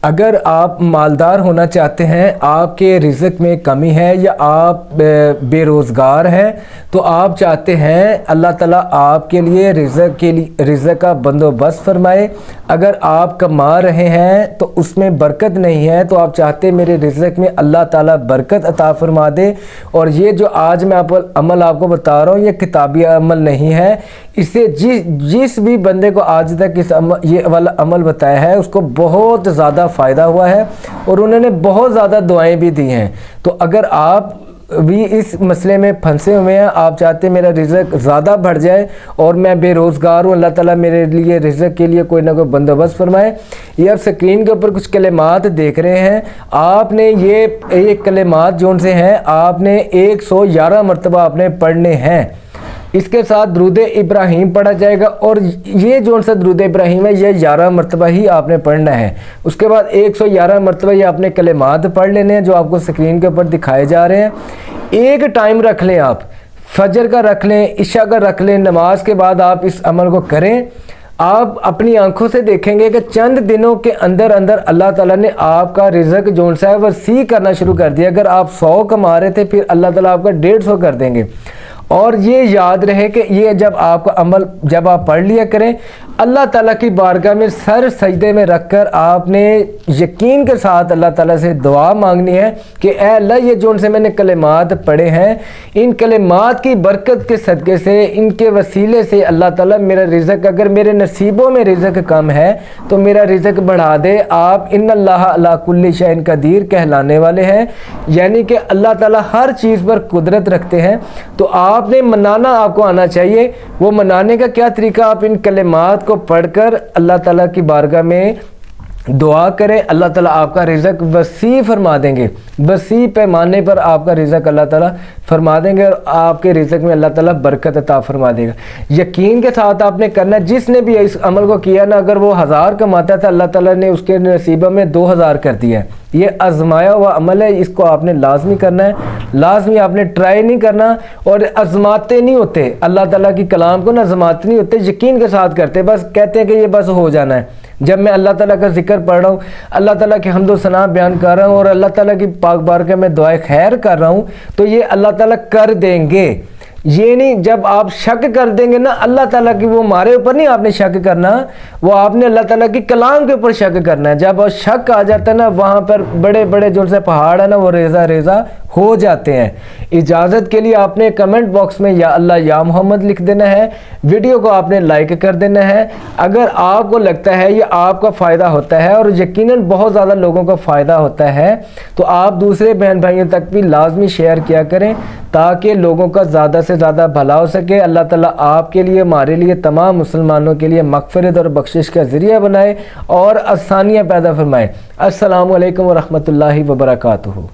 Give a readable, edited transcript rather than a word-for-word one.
अगर आप मालदार होना चाहते हैं, आपके रिज़्क में कमी है या आप बेरोज़गार हैं, तो आप चाहते हैं अल्लाह ताला आपके लिए रिज़्क का बंदोबस्त फरमाए। अगर आप कमा रहे हैं तो उसमें बरकत नहीं है, तो आप चाहते हैं मेरे रिज़्क में अल्लाह ताला बरकत अता फरमा दे। और ये जो आज मैं अमल आपको बता रहा हूँ, ये किताबी अमल नहीं है। इससे जिस भी बंदे को आज तक ये वाला अमल बताया है उसको बहुत ज़्यादा फ़ायदा हुआ है और उन्होंने बहुत ज़्यादा दुआएं भी दी हैं। तो अगर आप भी इस मसले में फंसे हुए हैं, आप चाहते हैं मेरा रिज़्क ज़्यादा बढ़ जाए और मैं बेरोज़गार हूँ, अल्लाह ताला मेरे लिए रिज़्क के लिए कोई ना कोई बंदोबस्त फरमाए। ये आप स्क्रीन के ऊपर कुछ कलिमात देख रहे हैं। आपने ये कलिमात जो से हैं आपने 111 मरतबा आपने पढ़ने हैं। इसके साथ दुरूद इब्राहीम पढ़ा जाएगा और ये जो सा दुरूद इब्राहीम है ये 11 मरतबा ही आपने पढ़ना है। उसके बाद 111 मरतबा ये आपने कलिमात पढ़ लेने हैं जो आपको स्क्रीन के ऊपर दिखाए जा रहे हैं। एक टाइम रख लें, आप फजर का रख लें, इशा का रख लें, नमाज के बाद आप इस अमल को करें। आप अपनी आंखों से देखेंगे कि चंद दिनों के अंदर अंदर अल्लाह ताला ने आपका रिज़्क जो सा है वसी करना शुरू कर दिया। अगर आप 100 कमा रहे थे, फिर अल्लाह ताला आपका 150 कर देंगे। और ये याद रहे कि ये जब आपका अमल जब आप पढ़ लिया करें, अल्लाह ताला की बारगाह में सर सजदे में रखकर आपने यकीन के साथ अल्लाह ताला से दुआ मांगनी है कि ऐ अल्लाह, ये जो से मैंने कलिमात पढ़े हैं, इन कलिमात की बरकत के सदक़े से, इनके वसीले से अल्लाह ताला मेरा रिज़्क, अगर मेरे नसीबों में रिज़्क कम है तो मेरा रिज़्क बढ़ा दे। आप इन्नल्लाह अला कुल्ली शैइन कदीर कहलाने वाले हैं, यानी कि अल्लाह ताला हर चीज़ पर कुदरत रखते हैं। तो आपने मनाना आपको आना चाहिए। वो मनाने का क्या तरीका, आप इन कलिमात को पढ़कर अल्लाह ताला की बारगाह में दुआ करें, अल्लाह ताला आपका रिज़्क वसी फरमा देंगे। वसी पैमाने पर आपका रिज़्क अल्लाह ताला फरमा देंगे और आपके रिज़्क में अल्लाह ताला बरकत अता फरमा देगा। यकीन के साथ आपने करना है। जिसने भी इस अमल को किया ना, अगर वो 1000 कमाता था, अल्लाह ताला ने उसके नसीबों में 2000 कर दिया है। ये आजमाया हुआ अमल है, इसको आपने लाजमी करना है। लाजमी आपने ट्राई नहीं करना और आजमाते नहीं होते। अल्लाह ताला की कलाम को ना आजमाते नहीं होते, यकीन के साथ करते, बस कहते हैं कि ये बस हो जाना है। जब मैं अल्लाह ताला का जिक्र पढ़ रहा हूँ, अल्लाह ताला के हम्दो सना बयान कर रहा हूँ और अल्लाह ताला की पाक बारगाह में दुआए खैर कर रहा हूँ, तो ये अल्लाह ताला कर देंगे। ये नहीं, जब आप शक कर देंगे ना अल्लाह ताला की, वो हमारे ऊपर नहीं आपने शक करना, वो आपने अल्लाह ताला की कलाम के ऊपर शक करना है। जब शक आ जाता है ना, वहाँ पर बड़े बड़े जो से पहाड़ है ना, वो रेज़ा रेज़ा हो जाते हैं। इजाज़त के लिए आपने कमेंट बॉक्स में या अल्लाह या मोहम्मद लिख देना है। वीडियो को आपने लाइक कर देना है। अगर आपको लगता है ये आपका फ़ायदा होता है और यकीनन बहुत ज़्यादा लोगों का फ़ायदा होता है, तो आप दूसरे बहन भाइयों तक भी लाजमी शेयर किया करें ताकि लोगों का ज़्यादा से ज़्यादा भला हो सके। अल्लाह ताला आपके लिए, हमारे लिए, तमाम मुसलमानों के लिए मग़फ़िरत और बख्शिश का ज़रिया बनाए और आसानियाँ पैदा फरमाए। अस्सलामु अलैकुम व रहमतुल्लाहि व बरकातुहू।